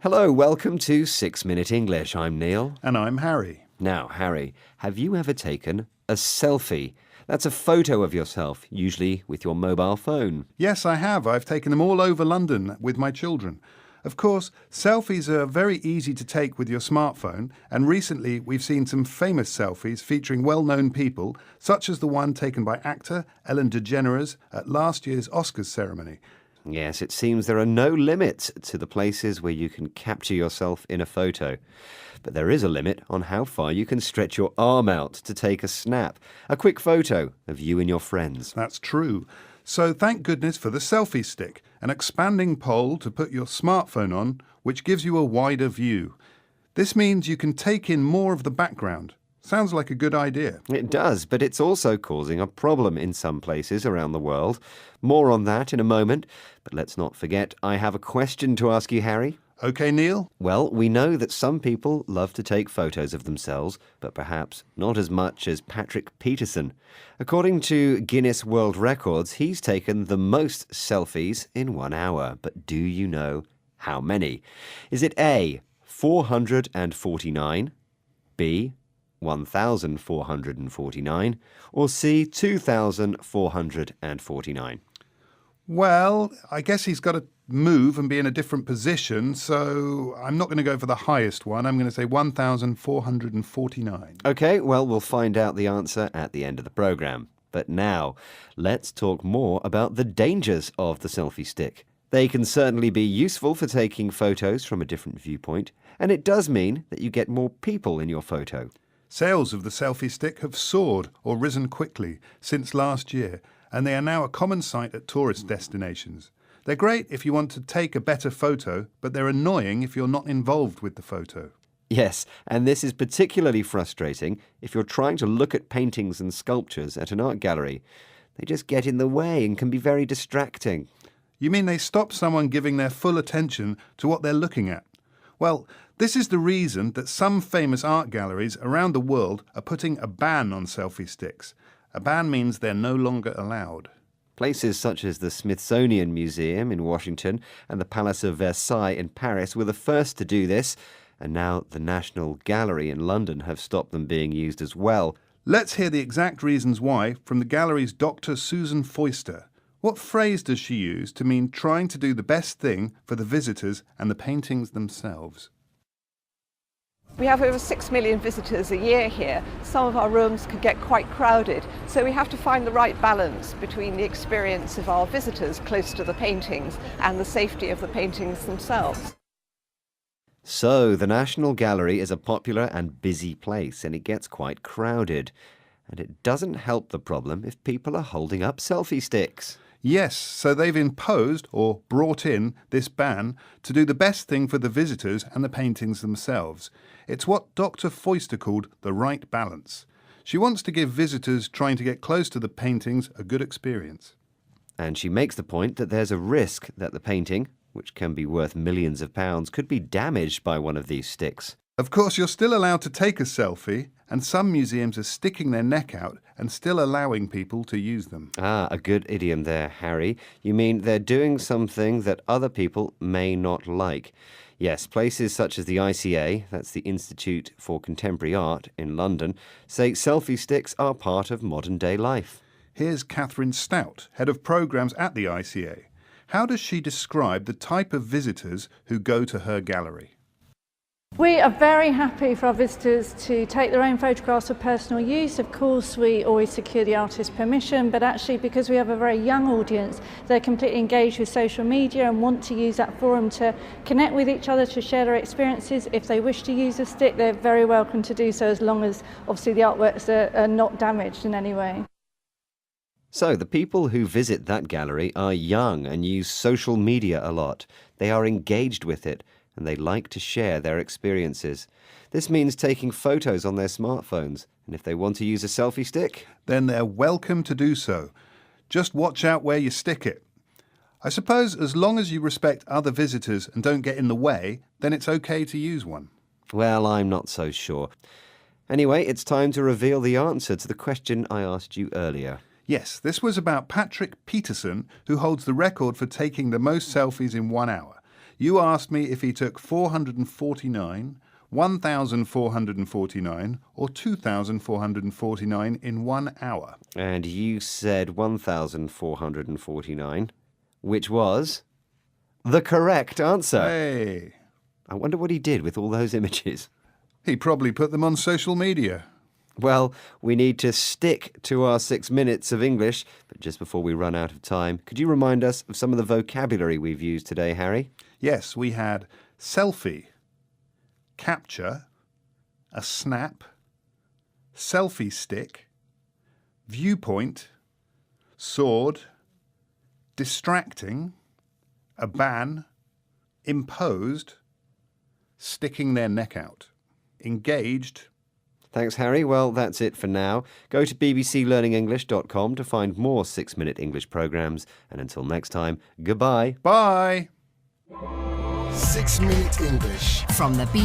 Hello, welcome to 6 Minute English. I'm Neil. And I'm Harry. Now, Harry, have you ever taken a selfie? That's a photo of yourself, usually with your mobile phone. Yes, I have. I've taken them all over London with my children. Of course, selfies are very easy to take with your smartphone, and recently we've seen some famous selfies featuring well-known people, such as the one taken by actor Ellen DeGeneres at last year's Oscars ceremony. Yes, it seems there are no limits to the places where you can capture yourself in a photo. But there is a limit on how far you can stretch your arm out to take a snap, a quick photo of you and your friends. That's true. So thank goodness for the selfie stick, an expanding pole to put your smartphone on, which gives you a wider view. This means you can take in more of the background. Sounds like a good idea. It does, but it's also causing a problem in some places around the world. More on that in a moment, but let's not forget I have a question to ask you, Harry. OK, Neil? Well, we know that some people love to take photos of themselves, but perhaps not as much as Patrick Peterson. According to Guinness World Records, he's taken the most selfies in 1 hour. But do you know how many? Is it A, 449, B, 1,449, or C, 2,449? Well, I guess he's got to move and be in a different position, so I'm not going to go for the highest one. I'm going to say 1,449. OK, well, we'll find out the answer at the end of the programme. But now, let's talk more about the dangers of the selfie stick. They can certainly be useful for taking photos from a different viewpoint, and it does mean that you get more people in your photo. Sales of the selfie stick have soared or risen quickly since last year, and they are now a common sight at tourist destinations. They're great if you want to take a better photo, but they're annoying if you're not involved with the photo. Yes, and this is particularly frustrating if you're trying to look at paintings and sculptures at an art gallery. They just get in the way and can be very distracting. You mean they stop someone giving their full attention to what they're looking at? Well, this is the reason that some famous art galleries around the world are putting a ban on selfie sticks. A ban means they're no longer allowed. Places such as the Smithsonian Museum in Washington and the Palace of Versailles in Paris were the first to do this, and now the National Gallery in London have stopped them being used as well. Let's hear the exact reasons why from the gallery's Dr. Susan Foister. What phrase does she use to mean trying to do the best thing for the visitors and the paintings themselves? We have over 6 million visitors a year here. Some of our rooms can get quite crowded, so we have to find the right balance between the experience of our visitors close to the paintings and the safety of the paintings themselves. So, the National Gallery is a popular and busy place, and it gets quite crowded. And it doesn't help the problem if people are holding up selfie sticks. Yes, so they've imposed or brought in this ban to do the best thing for the visitors and the paintings themselves. It's what Dr. Foister called the right balance. She wants to give visitors trying to get close to the paintings a good experience. And she makes the point that there's a risk that the painting, which can be worth millions of pounds, could be damaged by one of these sticks. Of course, you're still allowed to take a selfie, and some museums are sticking their neck out and still allowing people to use them. Ah, a good idiom there, Harry. You mean they're doing something that other people may not like. Yes, places such as the ICA, that's the Institute for Contemporary Art in London, say selfie sticks are part of modern-day life. Here's Catherine Stout, head of programmes at the ICA. How does she describe the type of visitors who go to her gallery? We are very happy for our visitors to take their own photographs for personal use. Of course, we always secure the artist's permission, but actually because we have a very young audience, they're completely engaged with social media and want to use that forum to connect with each other, to share their experiences. If they wish to use a stick, they're very welcome to do so, as long as obviously the artworks are not damaged in any way. So, the people who visit that gallery are young and use social media a lot. They are engaged with it, and they like to share their experiences. This means taking photos on their smartphones, and if they want to use a selfie stick, then they're welcome to do so. Just watch out where you stick it. I suppose as long as you respect other visitors and don't get in the way, then it's okay to use one. Well, I'm not so sure. Anyway, it's time to reveal the answer to the question I asked you earlier. Yes, this was about Patrick Peterson, who holds the record for taking the most selfies in 1 hour. You asked me if he took 449, 1,449 or 2,449 in 1 hour. And you said 1,449, which was the correct answer. Hey, I wonder what he did with all those images. he probably put them on social media. Well, we need to stick to our 6 minutes of English, but just before we run out of time, could you remind us of some of the vocabulary we've used today, Harry? Yes, we had selfie, capture, a snap, selfie stick, viewpoint, sword, distracting, a ban, imposed, sticking their neck out, engaged. Thanks, Harry. Well, that's it for now. Go to bbclearningenglish.com to find more 6-minute English programs. And until next time, goodbye. Bye! 6 Minute English from the